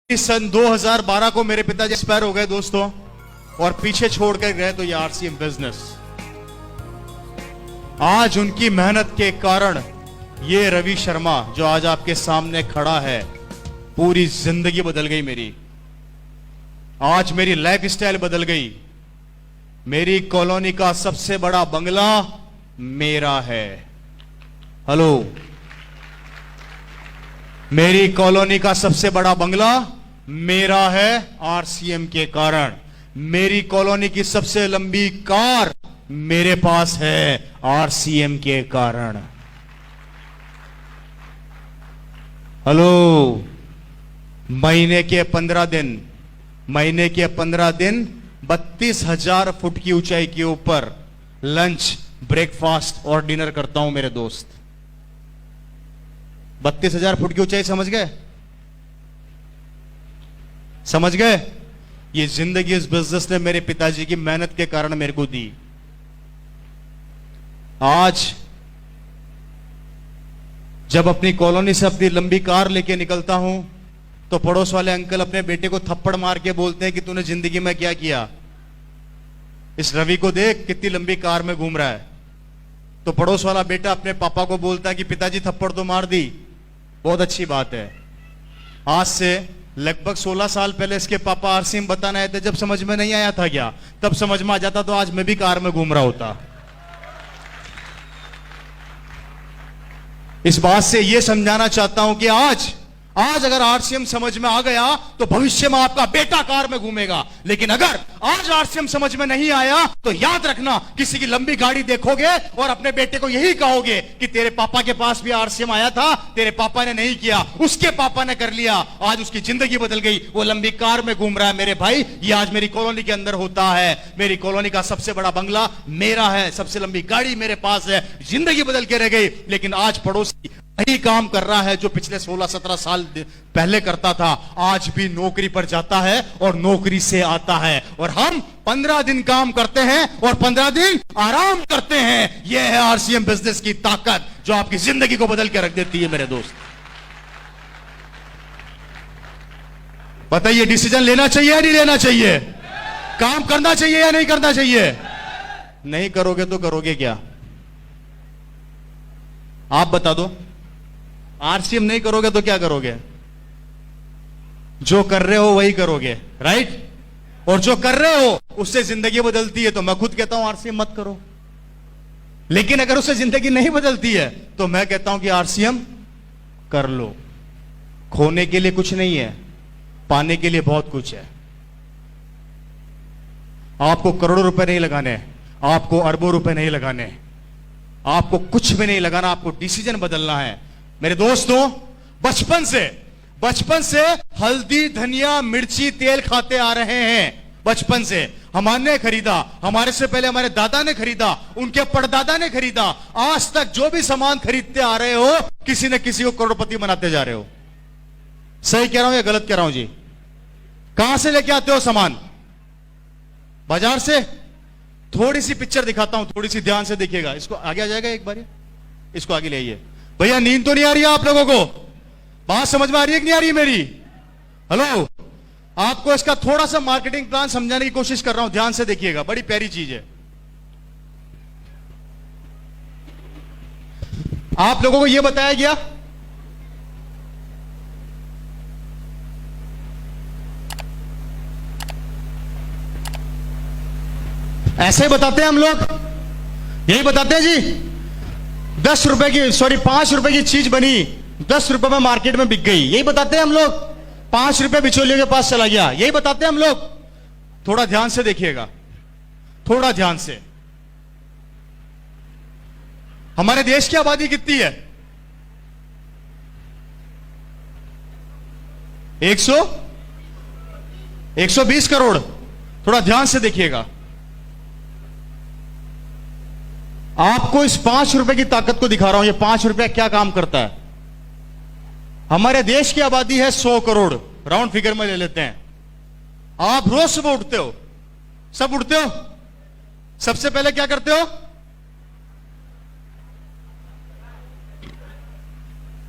सन 2012 को मेरे पिताजी एक्सपायर हो गए दोस्तों, और पीछे छोड़कर गए तो ये आरसीएम बिजनेस। आज उनकी मेहनत के कारण ये रवि शर्मा जो आज आपके सामने खड़ा है, पूरी जिंदगी बदल गई मेरी। आज मेरी लाइफ स्टाइल बदल गई। मेरी कॉलोनी का सबसे बड़ा बंगला मेरा है। हेलो, मेरी कॉलोनी का सबसे बड़ा बंगला मेरा है आरसीएम के कारण। मेरी कॉलोनी की सबसे लंबी कार मेरे पास है आरसीएम के कारण। हेलो, महीने के 15 दिन 32,000 फुट की ऊंचाई के ऊपर लंच, ब्रेकफास्ट और डिनर करता हूं मेरे दोस्त। 32,000 फुट की ऊंचाई समझ गए? समझ गए? ये जिंदगी इस बिजनेस ने मेरे पिताजी की मेहनत के कारण मेरे को दी। आज जब अपनी कॉलोनी से अपनी लंबी कार लेके निकलता हूं तो पड़ोस वाले अंकल अपने बेटे को थप्पड़ मार के बोलते हैं कि तूने जिंदगी में क्या किया, इस रवि को देख कितनी लंबी कार में घूम रहा है। तो पड़ोस वाला बेटा अपने पापा को बोलता है कि पिताजी थप्पड़ तो मार दी, बहुत अच्छी बात है। आज से लगभग 16 साल पहले इसके पापा आरसीएम बताने आए थे। जब समझ में नहीं आया था क्या, तब समझ में आ जाता तो आज मैं भी कार में घूम रहा होता। इस बात से यह समझाना चाहता हूं कि आज अगर आरसीएम समझ में आ गया तो भविष्य में आपका बेटा कार में घूमेगा। लेकिन अगर आज आरसीएम समझ में नहीं आया तो याद रखना, किसी की लंबी गाड़ी देखोगे और अपने बेटे को यही कहोगे कि तेरे पापा के पास भी आरसीएम आया था, तेरे पापा ने नहीं किया, उसके पापा ने कर लिया, आज उसकी जिंदगी बदल गई, वो लंबी कार में घूम रहा है। मेरे भाई, ये आज मेरी कॉलोनी के अंदर होता है। मेरी कॉलोनी का सबसे बड़ा बंगला मेरा है, सबसे लंबी गाड़ी मेरे पास है। जिंदगी बदल के रह गई, लेकिन आज पड़ोसी वही काम कर रहा है जो पिछले 16-17 साल पहले करता था। आज भी नौकरी पर जाता है और नौकरी से आता है। और हम 15 दिन काम करते हैं और 15 दिन आराम करते हैं। यह है आरसीएम बिजनेस की ताकत, जो आपकी जिंदगी को बदल के रख देती है मेरे दोस्त। बताइए, डिसीजन लेना चाहिए या नहीं लेना चाहिए? काम करना चाहिए या नहीं करना चाहिए? नहीं करोगे तो करोगे क्या? आप बता दो। आरसीएम नहीं करोगे तो क्या करोगे? जो कर रहे हो वही करोगे, राइट? और जो कर रहे हो उससे जिंदगी बदलती है तो मैं खुद कहता हूं आरसीएम मत करो। लेकिन अगर उससे जिंदगी नहीं बदलती है तो मैं कहता हूं कि आरसीएम कर लो। खोने के लिए कुछ नहीं है, पाने के लिए बहुत कुछ है। आपको करोड़ों रुपए नहीं लगाने, आपको अरबों रुपए नहीं लगाने, आपको कुछ भी नहीं लगाना, आपको डिसीजन बदलना है। मेरे दोस्तों, बचपन से हल्दी, धनिया, मिर्ची, तेल खाते आ रहे हैं। बचपन से हमने खरीदा, हमारे से पहले हमारे दादा ने खरीदा, उनके परदादा ने खरीदा। आज तक जो भी सामान खरीदते आ रहे हो, किसी न किसी को करोड़पति बनाते जा रहे हो। सही कह रहा हूं या गलत कह रहा हूं जी? कहां से लेके आते हो सामान? बाजार से। थोड़ी सी पिक्चर दिखाता हूं, थोड़ी सी ध्यान से देखिएगा। इसको आगे आ जाएगा एक बार, इसको आगे ले आइए। भैया, नींद तो नहीं आ रही है आप लोगों को? बात समझ में आ रही है कि नहीं आ रही मेरी? हेलो, आपको इसका थोड़ा सा मार्केटिंग प्लान समझाने की कोशिश कर रहा हूं, ध्यान से देखिएगा। बड़ी प्यारी चीज है। आप लोगों को यह बताया गया ऐसे ही बताते हैं हम लोग, यही बताते हैं जी। 5 रुपए की चीज बनी, 10 रुपए में मार्केट में बिक गई, यही बताते हैं हम लोग। 5 रुपए बिचौलियों के पास चला गया, यही बताते हैं हम लोग। थोड़ा ध्यान से देखिएगा, थोड़ा ध्यान से। हमारे देश की आबादी कितनी है? 120 करोड़। थोड़ा ध्यान से देखिएगा। आपको इस 5 रुपए की ताकत को दिखा रहा हूं। ये 5 रुपया क्या काम करता है? हमारे देश की आबादी है 100 करोड़, राउंड फिगर में ले लेते हैं। आप रोज सुबह उठते हो, सब उठते हो, सबसे पहले क्या करते हो?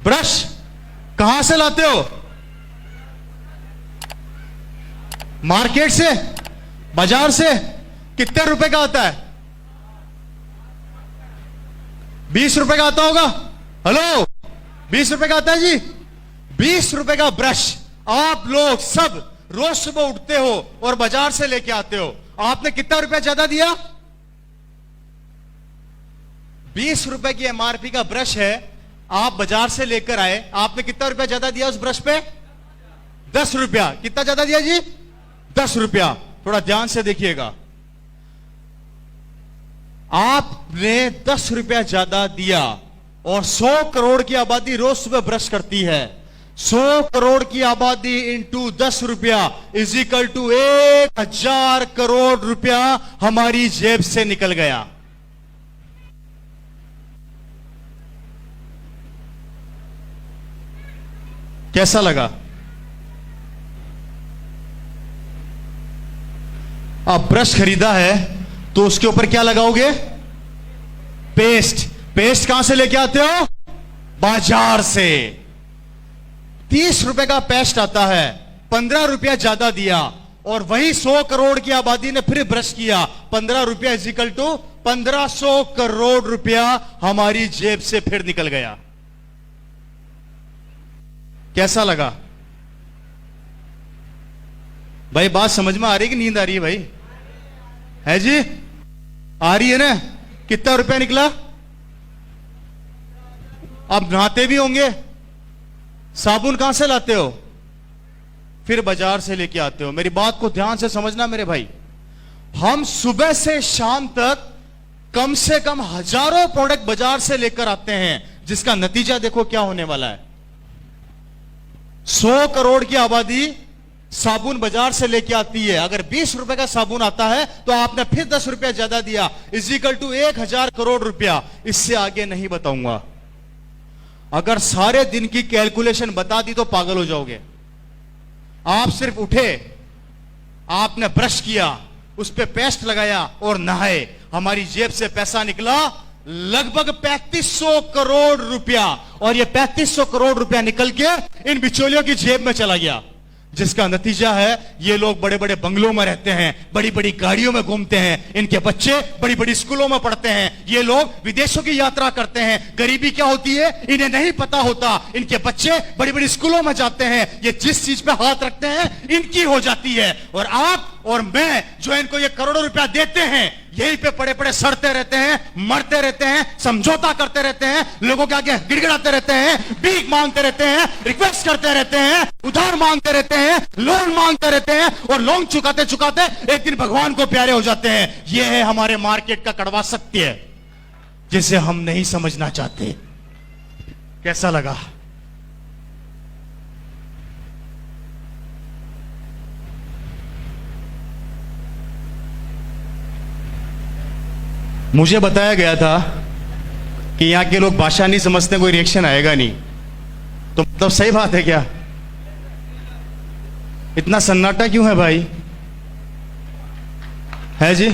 ब्रश कहां से लाते हो? मार्केट से, बाजार से कितने रुपए का आता है? 20 रुपए का आता होगा। हेलो, 20 रुपए का आता है जी। 20 रुपए का ब्रश आप लोग सब रोज सुबह उठते हो और बाजार से लेके आते हो। आपने कितना रुपया ज्यादा दिया? 20 रुपए की एमआरपी का ब्रश है, आप बाजार से लेकर आए, आपने कितना रुपया ज्यादा दिया उस ब्रश पे? 10 रुपया। कितना ज्यादा दिया जी? 10 रुपया। थोड़ा ध्यान से देखिएगा, आपने 10 रुपया ज्यादा दिया और 100 करोड़ की आबादी रोज सुबह ब्रश करती है। 100 करोड़ की आबादी इंटू 10 रुपया इज इक्वल टू 1000 करोड़ रुपया हमारी जेब से निकल गया। कैसा लगा? आप ब्रश खरीदा है तो उसके ऊपर क्या लगाओगे? पेस्ट। पेस्ट कहां से लेके आते हो? बाजार से। 30 रुपए का पेस्ट आता है, 15 रुपया ज्यादा दिया और वही 100 करोड़ की आबादी ने फिर ब्रश किया। 15 रुपया इजिकल टू 1500 करोड़ रुपया हमारी जेब से फिर निकल गया। कैसा लगा भाई? बात समझ में आ रही है कि नींद आ रही है भाई? है जी? आ रही है ना? कितना रुपया निकला? आप नहाते भी होंगे, साबुन कहां से लाते हो? फिर बाजार से लेके आते हो। मेरी बात को ध्यान से समझना मेरे भाई, हम सुबह से शाम तक कम से कम हजारों प्रोडक्ट बाजार से लेकर आते हैं, जिसका नतीजा देखो क्या होने वाला है। 100 करोड़ की आबादी साबुन बाजार से लेके आती है। अगर 20 रुपए का साबुन आता है तो आपने फिर 10 रुपया ज्यादा दिया, इज इक्वल टू 1000 करोड़ रुपया। इससे आगे नहीं बताऊंगा। अगर सारे दिन की कैलकुलेशन बता दी तो पागल हो जाओगे। आप सिर्फ उठे, आपने ब्रश किया, उस पे पेस्ट लगाया और नहाए, हमारी जेब से पैसा निकला लगभग 3500 करोड़ रुपया। और ये 3500 करोड़ रुपया निकल के इन बिचौलियों की जेब में चला गया, जिसका नतीजा है ये लोग बड़े बड़े बंगलों में रहते हैं, बड़ी बड़ी गाड़ियों में घूमते हैं, इनके बच्चे बड़ी बड़ी स्कूलों में पढ़ते हैं, ये लोग विदेशों की यात्रा करते हैं। गरीबी क्या होती है इन्हें नहीं पता होता। इनके बच्चे बड़ी बड़ी स्कूलों में जाते हैं, ये जिस चीज पे हाथ रखते हैं इनकी हो जाती है। और आप और मैं जो इनको ये करोड़ों रुपया देते हैं, यहीं पे पड़े पड़े सड़ते रहते हैं, मरते रहते हैं, समझौता करते रहते हैं, लोगों के आगे गिड़गिड़ाते रहते हैं, भीख मांगते रहते हैं, रिक्वेस्ट करते रहते हैं, उधार मांगते रहते हैं, लोन मांगते रहते हैं और लोन चुकाते चुकाते एक दिन भगवान को प्यारे हो जाते हैं। यह है हमारे मार्केट का कड़वा सत्य, जिसे हम नहीं समझना चाहते। कैसा लगा? मुझे बताया गया था कि यहां के लोग भाषा नहीं समझते, कोई रिएक्शन आएगा नहीं, तो मतलब सही बात है क्या? इतना सन्नाटा क्यों है भाई? है जी?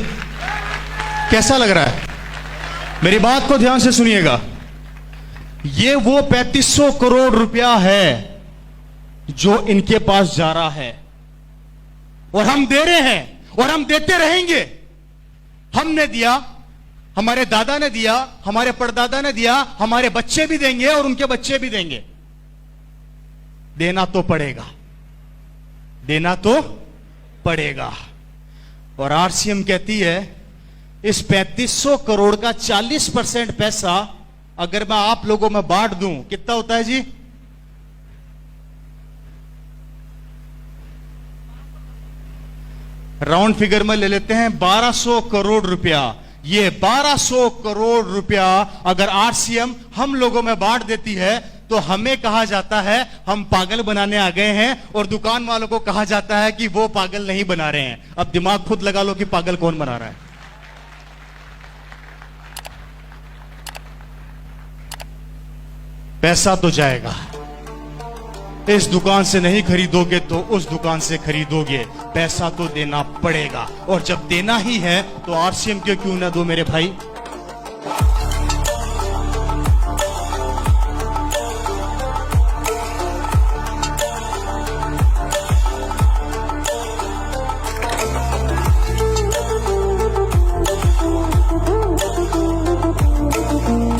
कैसा लग रहा है? मेरी बात को ध्यान से सुनिएगा। ये वो 3500 करोड़ रुपया है जो इनके पास जा रहा है और हम दे रहे हैं और हम देते रहेंगे। हमने दिया, हमारे दादा ने दिया, हमारे परदादा ने दिया, हमारे बच्चे भी देंगे और उनके बच्चे भी देंगे। देना तो पड़ेगा, देना तो पड़ेगा। और आरसीएम कहती है इस 3500 करोड़ का 40% पैसा अगर मैं आप लोगों में बांट दूं, कितना होता है जी? राउंड फिगर में ले लेते हैं 1200 करोड़ रुपया। ये 1200 करोड़ रुपया अगर आरसीएम हम लोगों में बांट देती है तो हमें कहा जाता है हम पागल बनाने आ गए हैं, और दुकान वालों को कहा जाता है कि वो पागल नहीं बना रहे हैं। अब दिमाग खुद लगा लो कि पागल कौन बना रहा है। पैसा तो जाएगा, इस दुकान से नहीं खरीदोगे तो उस दुकान से खरीदोगे, पैसा तो देना पड़ेगा। और जब देना ही है तो आरसीएम क्यों ना दो मेरे भाई?